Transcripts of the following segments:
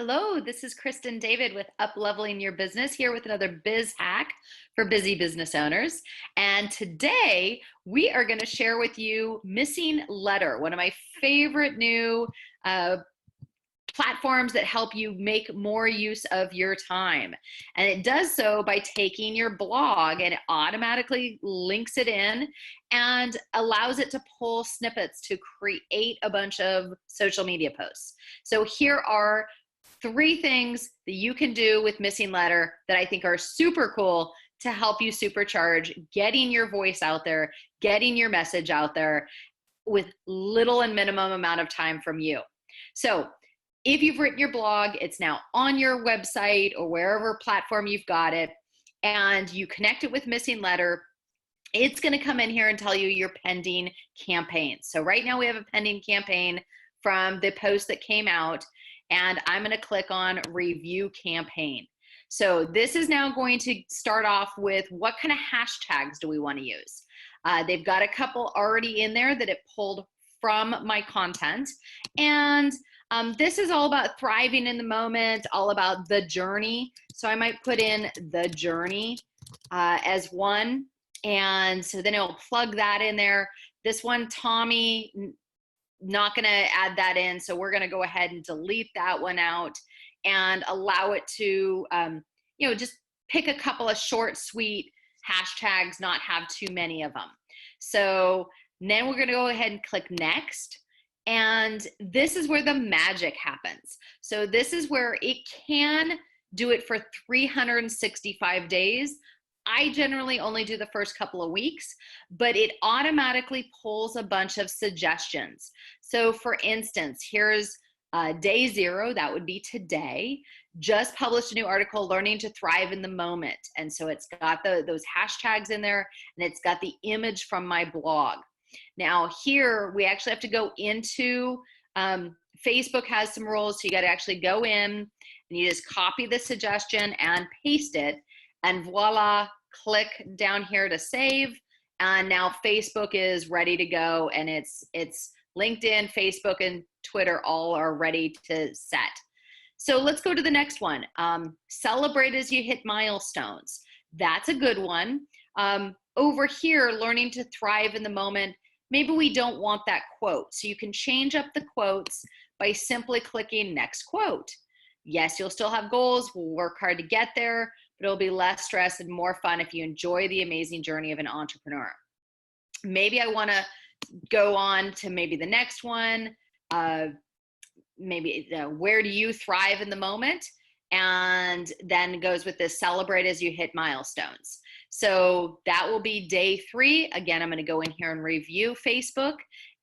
Hello, this is Kristen David with Upleveling Your Business here with another Biz Hack for busy business owners. And today we are going to share with you Missinglettr, one of my favorite new platforms that help you make more use of your time. And it does so by taking your blog and it automatically links it in and allows it to pull snippets to create a bunch of social media posts. So here are 3 things that you can do with Missinglettr that I think are super cool to help you supercharge getting your voice out there, getting your message out there with little and minimum amount of time from you. So if you've written your blog, it's now on your website or wherever platform you've got it, and you connect it with Missinglettr, it's going to come in here and tell you your pending campaigns. So right now we have a pending campaign from the post that came out, and I'm going to click on review campaign. So this is now going to start off with what kind of hashtags do we want to use. They've got a couple already in there that it pulled from my content, and this is all about thriving in the moment, all about the journey. So I might put in the journey as one, and so then it'll plug that in there. This one, Tommy, not going to add that in, so we're going to go ahead and delete that one out and allow it to just pick a couple of short, sweet hashtags, not have too many of them. So then we're going to go ahead and click next, and this is where the magic happens. So this is where it can do it for 365 days. I generally only do the first couple of weeks, but it automatically pulls a bunch of suggestions. So for instance, here's day 0, that would be today, just published a new article, learning to thrive in the moment. And so it's got those hashtags in there, and it's got the image from my blog. Now here, we actually have to go into, Facebook has some rules, so you got to actually go in and you just copy the suggestion and paste it. And voila, click down here to save. And now Facebook is ready to go, and it's LinkedIn, Facebook, and Twitter all are ready to set. So let's go to the next one. Celebrate as you hit milestones. That's a good one. Over here, learning to thrive in the moment, maybe we don't want that quote. So you can change up the quotes by simply clicking next quote. Yes, you'll still have goals. We'll work hard to get there, but it'll be less stress and more fun if you enjoy the amazing journey of an entrepreneur. Maybe I want to go on to maybe the next one. Maybe where do you thrive in the moment? And then goes with this, celebrate as you hit milestones. So that will be day 3. Again, I'm going to go in here and review Facebook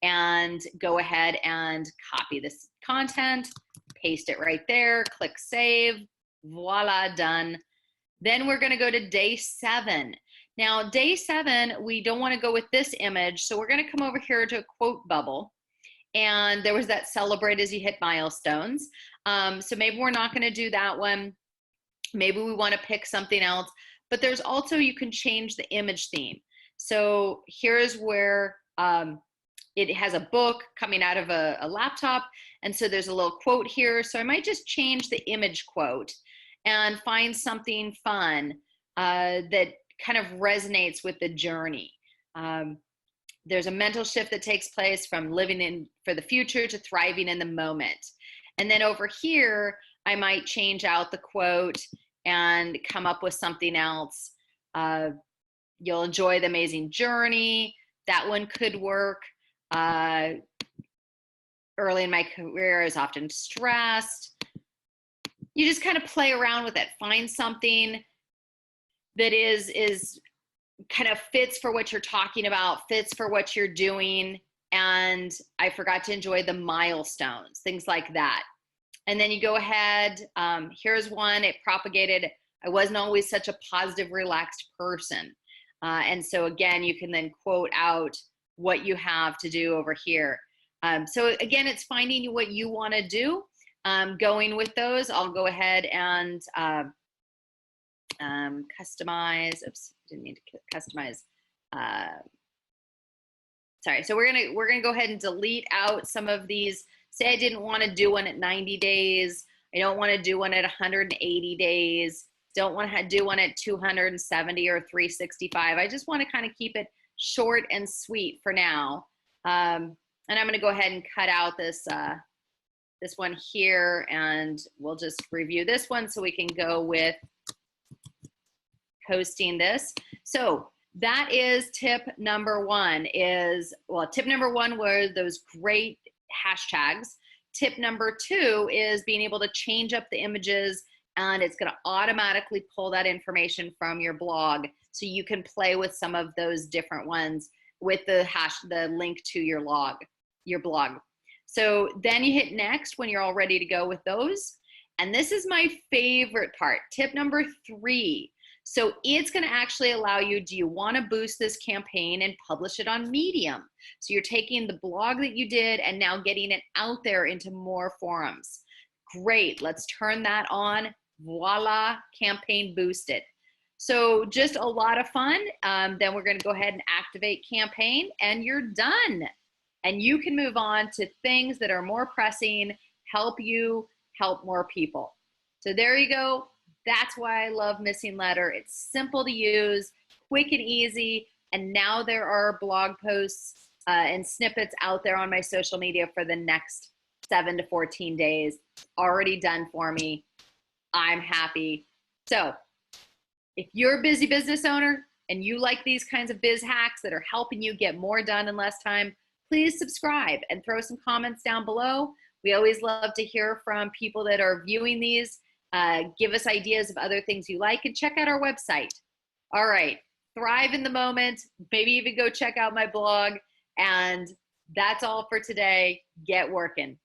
and go ahead and copy this content, paste it right there, click save, voila, done. Then we're going to go to day 7. Now, day 7, we don't want to go with this image, so we're going to come over here to a quote bubble. And there was that celebrate as you hit milestones. So maybe we're not going to do that one. Maybe we want to pick something else. But there's also, you can change the image theme. So here's where it has a book coming out of a laptop. And so there's a little quote here. So I might just change the image quote and find something fun that kind of resonates with the journey. There's a mental shift that takes place from living in for the future to thriving in the moment. And then over here, I might change out the quote and come up with something else. You'll enjoy the amazing journey. That one could work. Early in my career, I was often stressed. You just kind of play around with it. Find something that is kind of fits for what you're talking about, fits for what you're doing. And I forgot to enjoy the milestones, things like that. And then you go ahead, here's one, it propagated, I wasn't always such a positive, relaxed person. And so again, you can then quote out what you have to do over here. So again, it's finding what you want to do, going with those. I'll go ahead and customize, oops, didn't mean to customize. Sorry, so we're gonna go ahead and delete out some of these. Say I didn't want to do one at 90 days. I don't want to do one at 180 days. Don't want to do one at 270 or 365. I just want to kind of keep it short and sweet for now. And I'm going to go ahead and cut out this this one here, and we'll just review this one so we can go with posting this. So that is tip number one is, well, tip number one were those great hashtags. Tip number two is being able to change up the images, and it's going to automatically pull that information from your blog. So you can play with some of those different ones with the link to your blog. So then you hit next when you're all ready to go with those. And this is my favorite part, tip number three. So it's going to actually allow you, do you want to boost this campaign and publish it on Medium? So you're taking the blog that you did and now getting it out there into more forums. Great, let's turn that on. Voila, campaign boosted. So just a lot of fun. Then we're going to go ahead and activate campaign, and you're done. And you can move on to things that are more pressing, help you help more people. So there you go. That's why I love Missinglettr. It's simple to use, quick and easy. And now there are blog posts and snippets out there on my social media for the next 7 to 14 days. Already done for me. I'm happy. So if you're a busy business owner and you like these kinds of biz hacks that are helping you get more done in less time, please subscribe and throw some comments down below. We always love to hear from people that are viewing these. Give us ideas of other things you like, and check out our website. All right, thrive in the moment. Maybe even go check out my blog. And that's all for today. Get working.